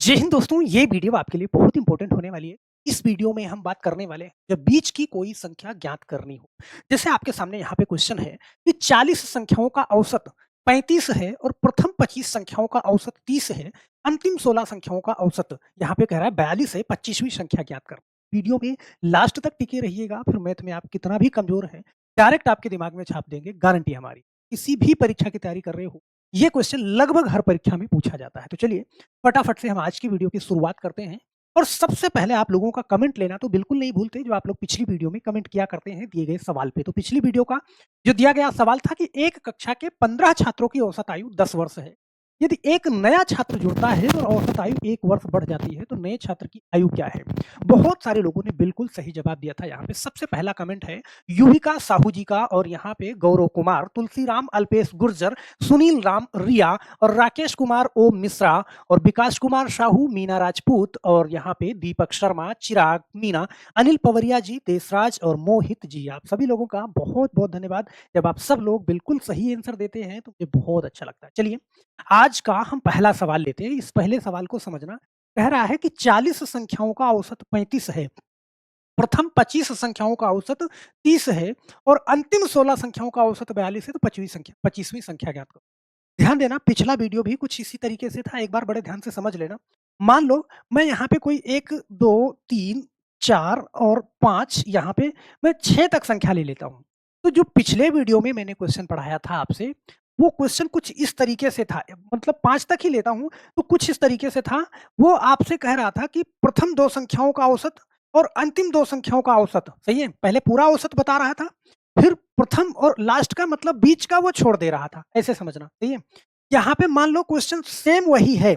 जय हिंद दोस्तों, ये वीडियो आपके लिए बहुत इंपॉर्टेंट होने वाली है। इस वीडियो में हम बात करने वाले हैं जब बीच की कोई संख्या ज्ञात करनी हो। जैसे आपके सामने यहाँ पे क्वेश्चन है कि 40 संख्याओं का औसत 35 है और प्रथम 25 संख्याओं का औसत 30 है। अंतिम 16 संख्याओं का औसत यहाँ पे कह रहा है 42 है, 25वीं संख्या ज्ञात कर। वीडियो में लास्ट तक टिके रहिएगा, फिर मैथ में आप कितना भी कमजोर हैं, डायरेक्ट आपके दिमाग में छाप देंगे, गारंटी हमारी। किसी भी परीक्षा की तैयारी कर रहे हो, ये क्वेश्चन लगभग हर परीक्षा में पूछा जाता है। तो चलिए फटाफट से हम आज की वीडियो की शुरुआत करते हैं। और सबसे पहले आप लोगों का कमेंट लेना तो बिल्कुल नहीं भूलते, जो आप लोग पिछली वीडियो में कमेंट किया करते हैं दिए गए सवाल पे। तो पिछली वीडियो का जो दिया गया सवाल था कि एक कक्षा के 15 छात्रों की औसत आयु 10 वर्ष है। यदि एक नया छात्र जुड़ता है और औसत आयु 1 वर्ष बढ़ जाती है तो नए छात्र की आयु क्या है? बहुत सारे लोगों ने बिल्कुल सही जवाब दिया था। यहाँ पे सबसे पहला कमेंट है युविका साहू जी का, और यहाँ पे गौरव कुमार, तुलसीराम अल्पेश गुर्जर, सुनील राम रिया और राकेश कुमार ओम मिश्रा और विकास कुमार साहू, मीना राजपूत और यहाँ पे दीपक शर्मा, चिराग मीना, अनिल पवरिया जी, देशराज और मोहित जी। आप सभी लोगों का बहुत बहुत धन्यवाद। जब आप सब लोग बिल्कुल सही आंसर देते हैं तो मुझे बहुत अच्छा लगता है। चलिए आज का हम पहला सवाल लेते हैं। इस पहले सवाल को समझना। कह रहा है कि 40 संख्याओं का औसत 35 है, प्रथम 25 संख्याओं का औसत 30 है और अंतिम 16 संख्याओं का औसत 42 है, तो 25वीं संख्या ज्ञात करो। ध्यान देना, पिछला वीडियो भी कुछ इसी तरीके से था, एक बार बड़े ध्यान से समझ लेना। मान लो मैं यहाँ पे कोई 1, 2, 3, 4 और 5, यहाँ पे मैं 6 तक संख्या ले लेता हूँ। तो जो पिछले वीडियो में मैंने क्वेश्चन पढ़ाया था आपसे, वो क्वेश्चन कुछ इस तरीके से था, मतलब 5 तक ही लेता हूँ, तो कुछ इस तरीके से था। वो आपसे कह रहा था कि प्रथम 2 संख्याओं का औसत और अंतिम 2 संख्याओं का औसत, सही है? पहले पूरा औसत बता रहा था, फिर प्रथम और लास्ट का मतलब बीच का वो छोड़ दे रहा था, ऐसे समझना, सही है? यहाँ पे मान लो क्वेश्चन सेम वही है।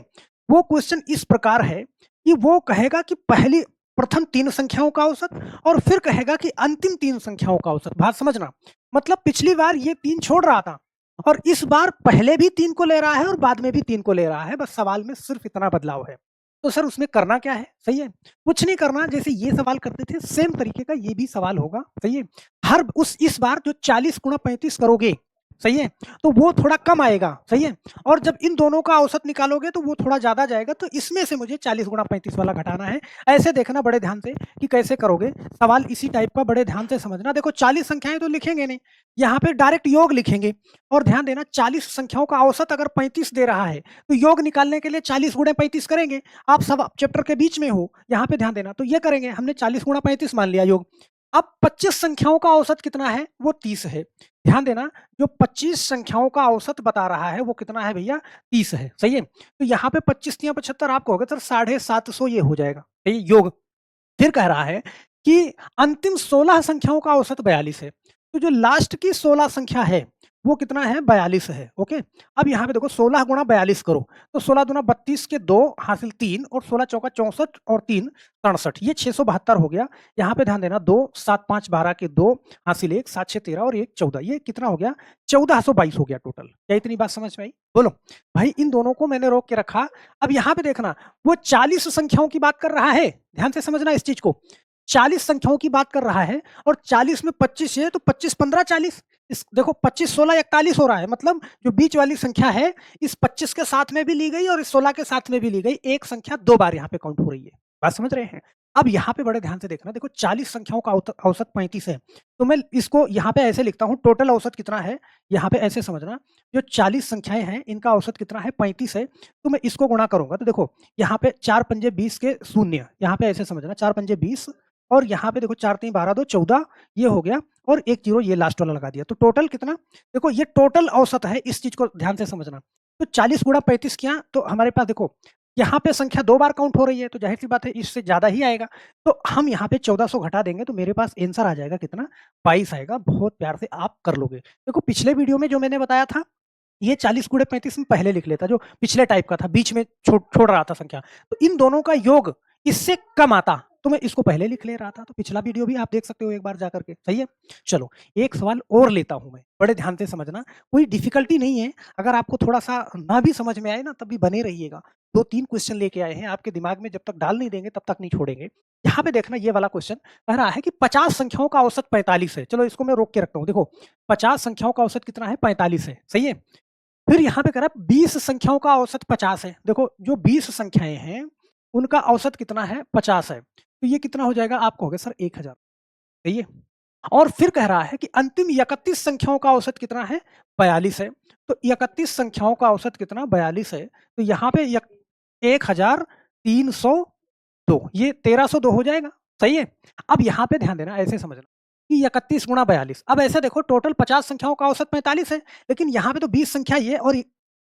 वो क्वेश्चन इस प्रकार है कि वो कहेगा कि पहली प्रथम 3 संख्याओं का औसत और फिर कहेगा कि अंतिम 3 संख्याओं का औसत। बात समझना, मतलब पिछली बार ये 3 छोड़ रहा था और इस बार पहले भी 3 को ले रहा है और बाद में भी 3 को ले रहा है, बस सवाल में सिर्फ इतना बदलाव है। तो सर उसमें करना क्या है? सही है? कुछ नहीं करना, जैसे ये सवाल करते थे सेम तरीके का ये भी सवाल होगा, सही है? हर उस इस बार जो 40 गुणा 35 करोगे, सही है, तो वो थोड़ा कम आएगा, सही है, और जब इन दोनों का औसत निकालोगे तो वो थोड़ा ज्यादा जाएगा, तो इसमें से मुझे 40 गुणा 35 वाला घटाना है। ऐसे देखना बड़े ध्यान से कि कैसे करोगे सवाल, इसी टाइप का बड़े ध्यान से समझना। देखो 40 संख्याएं तो लिखेंगे नहीं, यहाँ पे डायरेक्ट योग लिखेंगे। और ध्यान देना, 40 संख्याओं का औसत अगर 35 दे रहा है तो योग निकालने के लिए 40 गुणे 35 करेंगे। आप सब चैप्टर के बीच में हो, यहाँ पे ध्यान देना, तो ये करेंगे, हमने 40 गुणा 35 मान लिया योग। अब 25 संख्याओं का औसत कितना है? वो 30 है। ध्यान देना, जो 25 संख्याओं का औसत बता रहा है वो कितना है भैया? 30 है, सही है? तो यहाँ पे 25 तियां 75, आप कहोगे सर 750 ये हो जाएगा, सही योग। फिर कह रहा है कि अंतिम 16 संख्याओं का औसत 42 है। तो जो लास्ट की 16 संख्या है वो कितना है? 42 है। ओके, अब यहाँ पे देखो 16 गुणा 42 करो, तो 16 दूना 32 के 2 हासिल 3 और 16 चौका 64 और 3 67, ये 672 हो गया। यहाँ पे ध्यान देना, 2 7 5 12 के 2 हासिल 1 7 6 13 और 1 14, ये कितना हो गया? 1422 हो गया टोटल। क्या इतनी बात समझ में आई? बोलो भाई, इन दोनों को मैंने रोक के रखा। अब यहाँ पे देखना, वो 40 संख्याओं की बात कर रहा है, ध्यान से समझना इस चीज को। 40 संख्याओं की बात कर रहा है और 40 में 25 है, तो 25 15 40, इस देखो 25 16 41 हो रहा है, मतलब जो बीच वाली संख्या है इस 25 के साथ में भी ली गई और इस 16 के साथ में भी ली गई, एक संख्या 2 बार यहाँ पे काउंट हो रही है। बात समझ रहे हैं? अब यहाँ पे बड़े ध्यान से देखना, देखो 40 संख्याओं का औसत 35 है, तो मैं इसको यहाँ पे ऐसे लिखता हूँ, टोटल औसत कितना है यहाँ पे ऐसे समझना, जो 40 संख्याएं हैं इनका औसत कितना है? 35 है। तो मैं इसको गुणा करूंगा, तो देखो यहाँ पे 4 पंजे 20 के शून्य, यहाँ पे ऐसे समझना 4 पंजे 20 और यहाँ पे देखो 4 3 12 2 14, ये हो गया, और एक जीरो ये लास्ट वाला लगा दिया, तो टोटल कितना? देखो ये टोटल औसत है, इस चीज को ध्यान से समझना। तो 40 गुणा 35 किया तो हमारे पास देखो यहाँ पे संख्या 2 बार काउंट हो रही है, तो जाहिर सी बात है इससे ज्यादा ही आएगा। तो हम यहाँ पे 1400 घटा देंगे तो मेरे पास आंसर आ जाएगा कितना? 22 आएगा। बहुत प्यार से आप कर लोगे। देखो पिछले वीडियो में जो मैंने बताया था, ये 40 गुणे 35 में पहले लिख लेता, जो पिछले टाइप का था, बीच में छोड़ रहा था संख्या, तो इन दोनों का योग इससे कम आता, तो मैं इसको पहले लिख ले रहा था। तो पिछला वीडियो भी आप देख सकते हो एक बार जाकर के, सही है? चलो एक सवाल और लेता हूं मैं, बड़े ध्यान से समझना, कोई डिफिकल्टी नहीं है। अगर आपको थोड़ा सा ना भी समझ में आए ना, तब भी बने रहिएगा। 2-3 क्वेश्चन लेके आए हैं आपके दिमाग में, जब तक डाल नहीं देंगे तब तक नहीं छोड़ेंगे। यहाँ पे देखना, ये वाला क्वेश्चन कह रहा है कि 50 संख्याओं का औसत 45 है। चलो इसको मैं रोक के रखता हूँ। देखो 50 संख्याओं का औसत कितना है? 45 है, सही है? फिर यहाँ पे कह रहा है 20 संख्याओं का औसत 50 है। देखो जो 20 संख्याएं हैं उनका औसत कितना है 50 है। तो ये कितना हो जाएगा? आप कहोगे सर 1000 सही है। और फिर कह रहा है कि अंतिम 31 संख्याओं का औसत कितना है? 42 है। तो 31 संख्याओं का औसत कितना? 42 है। तो यहाँ पे 1302 ये 1302 हो जाएगा, सही है। अब यहाँ पे ध्यान देना, ऐसे समझना कि 31 गुणा 42। अब ऐसे देखो टोटल 50 संख्याओं का औसत 45 है, लेकिन यहाँ पे तो 20 संख्या ये और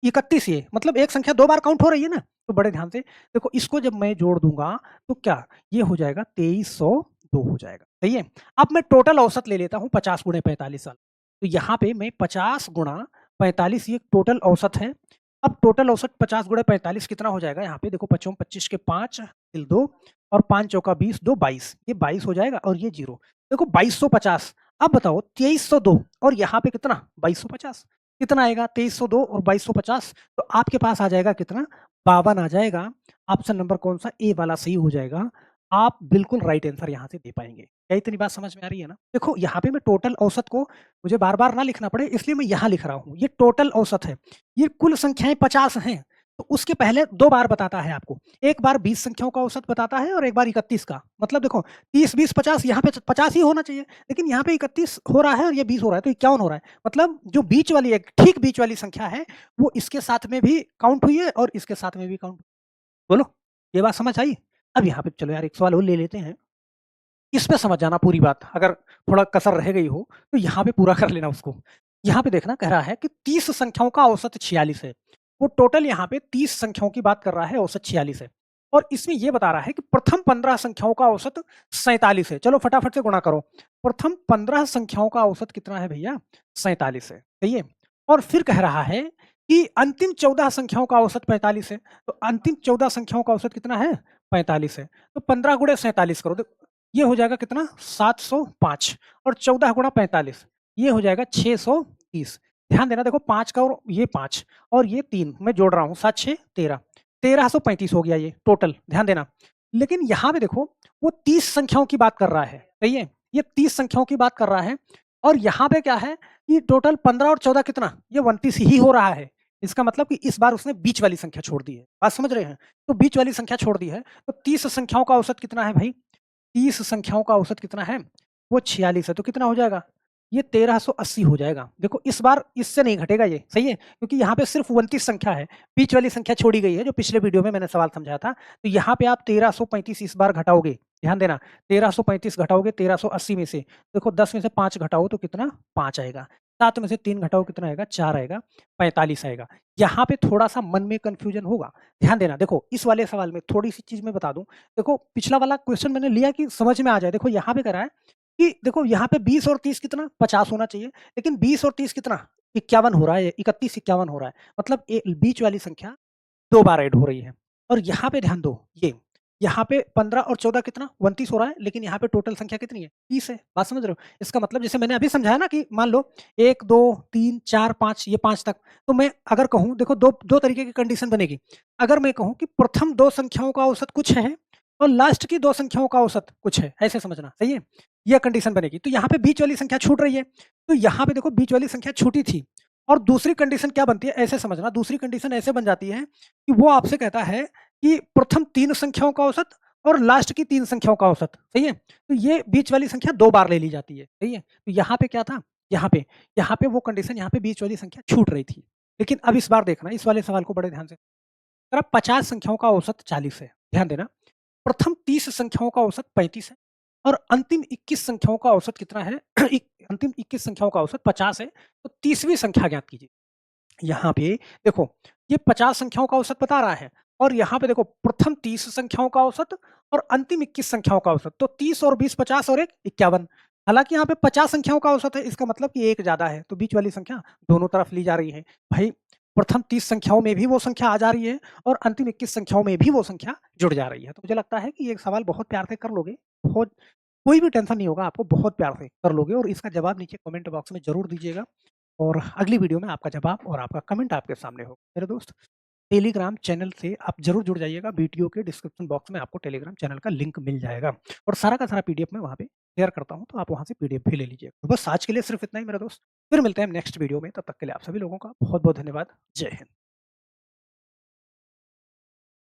31 ये, मतलब एक संख्या 2 बार काउंट हो रही है ना। तो बड़े ध्यान से देखो, इसको जब मैं जोड़ दूंगा तो क्या ये हो जाएगा? 2302 हो जाएगा, सही है। अब मैं टोटल औसत ले लेता हूँ 50 गुणे 45 वाला। तो यहाँ पे मैं 50 गुणा 45 ये टोटल औसत है। अब टोटल औसत 50 गुणे 45 कितना हो जाएगा? यहाँ पे देखो 5 25 के 5 तिल 2 और 5 चौका 20 2 22, ये 22 हो जाएगा और ये 0। देखो 2250। अब बताओ 2302 और यहाँ पे कितना? 2250 कितना आएगा? 2302 और 2250। तो आपके पास आ जाएगा कितना? 52 आ जाएगा। ऑप्शन नंबर कौन सा? ए वाला सही हो जाएगा। आप बिल्कुल राइट आंसर यहाँ से दे पाएंगे। क्या इतनी बात समझ में आ रही है ना? देखो यहाँ पे मैं टोटल औसत को मुझे बार-बार ना लिखना पड़े इसलिए मैं यहाँ लिख रहा हूँ। ये टोटल औसत है। ये कुल संख्याएँ 50 हैं। तो उसके पहले 2 बार बताता है आपको। एक बार 20 संख्याओं का औसत बताता है और एक बार 31 का। मतलब देखो 30 20 50 यहाँ पे 50 ही होना चाहिए। लेकिन यहाँ पे 31 हो रहा है और ये 20 हो रहा है तो 51 हो रहा है। मतलब जो बीच वाली एक ठीक बीच वाली संख्या है वो इसके साथ में भी काउंट हुई है और इसके साथ में भी काउंट। बोलो, ये बात समझ आई? अब यहाँ पे चलो यार एक सवाल और ले लेते हैं। इस पे समझ जाना पूरी बात, अगर थोड़ा कसर रह गई हो तो यहाँ पे पूरा कर लेना उसको। यहाँ पे देखना कह रहा है कि 30 संख्याओं का औसत 46 है। वो टोटल यहाँ पे 30 संख्याओं की बात कर रहा है, औसत 46 है। और इसमें ये बता रहा है कि प्रथम 15 संख्याओं का औसत 47 है। चलो फटाफट से गुणा करो। प्रथम 15 संख्याओं का औसत कितना है भैया? 47 है, सही है। और फिर कह रहा है कि अंतिम 14 संख्याओं का औसत 45 है। तो अंतिम 14 संख्याओं का औसत कितना है? 45 है। तो 15 गुणे 47 करो, ये हो जाएगा कितना? 705 और 14 गुणा 45 ये हो जाएगा 630। ध्यान देना, देखो 5 का और ये 3 मैं जोड़ रहा हूँ, 7 6 13 1335 हो गया ये टोटल। ध्यान देना, लेकिन यहाँ पे देखो वो 30 संख्याओं की बात कर रहा है, सही है। ये 30 संख्याओं की बात कर रहा है और यहाँ पे क्या है कि टोटल 15 और 14 कितना? ये 29 ही हो रहा है। इसका मतलब कि इस बार उसने बीच वाली संख्या छोड़ दी है। बात समझ रहे हैं? तो बीच वाली संख्या छोड़ दी है तो 30 संख्याओं का औसत कितना है भाई? 30 संख्याओं का औसत कितना है? वो 46 है। तो कितना हो जाएगा? ये 1380 हो जाएगा। देखो इस बार इससे नहीं घटेगा ये, सही है? क्योंकि यहाँ पे सिर्फ 29 संख्या है, बीच वाली संख्या छोड़ी गई है जो पिछले वीडियो में मैंने सवाल समझाया था। तो यहाँ पे आप 1335 इस बार घटाओगे, ध्यान देना 1335 घटाओगे 1380 में से। देखो 10 में से 5 घटाओ तो कितना? 5 आएगा। 7 में से 3 घटाओ कितना आएगा? 4 आएगा, 45 आएगा। यहाँ पे थोड़ा-सा मन में कन्फ्यूजन होगा। ध्यान देना, देखो इस वाले सवाल में थोड़ी-सी चीज़ मैं बता दूँ। देखो पिछला वाला क्वेश्चन मैंने लिया कि समझ में आ जाए। देखो यहाँ पे कह रहा है कि देखो यहाँ पे 20 और 30 कितना? 50 होना चाहिए, लेकिन 20 और 30 कितना? 51 हो रहा है, 31 51 हो रहा है। मतलब बीच वाली संख्या 2 बार ऐड हो रही है। और यहाँ पे ध्यान दो, ये यहाँ पे 15 और 14 कितना? 29 हो रहा है, लेकिन यहाँ पे टोटल संख्या कितनी है? 30 है। बात समझ रहे हो? इसका मतलब जैसे मैंने अभी समझाया ना कि मान लो 1 2 3 4 5 ये 5 तक। तो मैं अगर कहूँ, देखो दो तरीके की कंडीशन बनेगी। अगर मैं कहूँ कि प्रथम 2 संख्याओं का औसत कुछ है और लास्ट की 2 संख्याओं का औसत कुछ है, ऐसे समझना, सही है? यह कंडीशन बनेगी। तो यहाँ पे बीच वाली संख्या छूट रही है। तो यहाँ पे देखो बीच वाली संख्या छूटी थी और दूसरी कंडीशन क्या बनती है? ऐसे समझना, दूसरी कंडीशन ऐसे बन जाती है कि वो आपसे कहता है कि प्रथम 3 संख्याओं का औसत और लास्ट की 3 संख्याओं का औसत, सही है? तो ये बीच वाली संख्या 2 बार ले ली जाती है, सही है? तो यहाँ पे क्या था? यहाँ पे वो कंडीशन, यहाँ पे बीच वाली संख्या छूट रही थी। लेकिन अब इस बार देखना, इस वाले सवाल को बड़े ध्यान से। अगर 50 संख्याओं का औसत 40 है, ध्यान देना। प्रथम 30 संख्याओं का औसत 35 है और अंतिम 21 संख्याओं का औसत कितना है? अंतिम 21 संख्याओं का औसत 50 है। तो 30वीं संख्या ज्ञात कीजिए। यहाँ पे देखो ये 50 संख्याओं का औसत बता रहा है और यहाँ पे देखो प्रथम 30 संख्याओं का औसत और अंतिम 21 संख्याओं का औसत। तो 30 और 20 50 और 1 51। हालांकि यहाँ पे 50 संख्याओं का औसत है, इसका मतलब कि एक ज्यादा है, तो बीच वाली संख्या दोनों तरफ ली जा रही है। भाई प्रथम 30 संख्याओं में भी वो संख्या आ जा रही है और अंतिम 21 संख्याओं में भी वो संख्या जुड़ जा रही है। तो मुझे लगता है कि ये सवाल बहुत प्यार से कर लोगे। बहुत कोई भी टेंशन नहीं होगा आपको, बहुत प्यार से कर लोगे और इसका जवाब नीचे कमेंट बॉक्स में जरूर दीजिएगा। और अगली वीडियो में आपका जवाब और आपका कमेंट आपके सामने होगा। मेरे दोस्त, टेलीग्राम चैनल से आप ज़रूर जुड़ जाइएगा। वीडियो के डिस्क्रिप्शन बॉक्स में आपको टेलीग्राम चैनल का लिंक मिल जाएगा और सारा का सारा पीडीएफ मैं वहाँ पे शेयर करता हूँ, तो आप वहाँ से पीडीएफ भी ले लीजिएगा। तो बस आज के लिए सिर्फ इतना ही मेरे दोस्त, फिर मिलते हैं नेक्स्ट वीडियो में। तब तक के लिए आप सभी लोगों का बहुत-बहुत धन्यवाद। जय हिंद।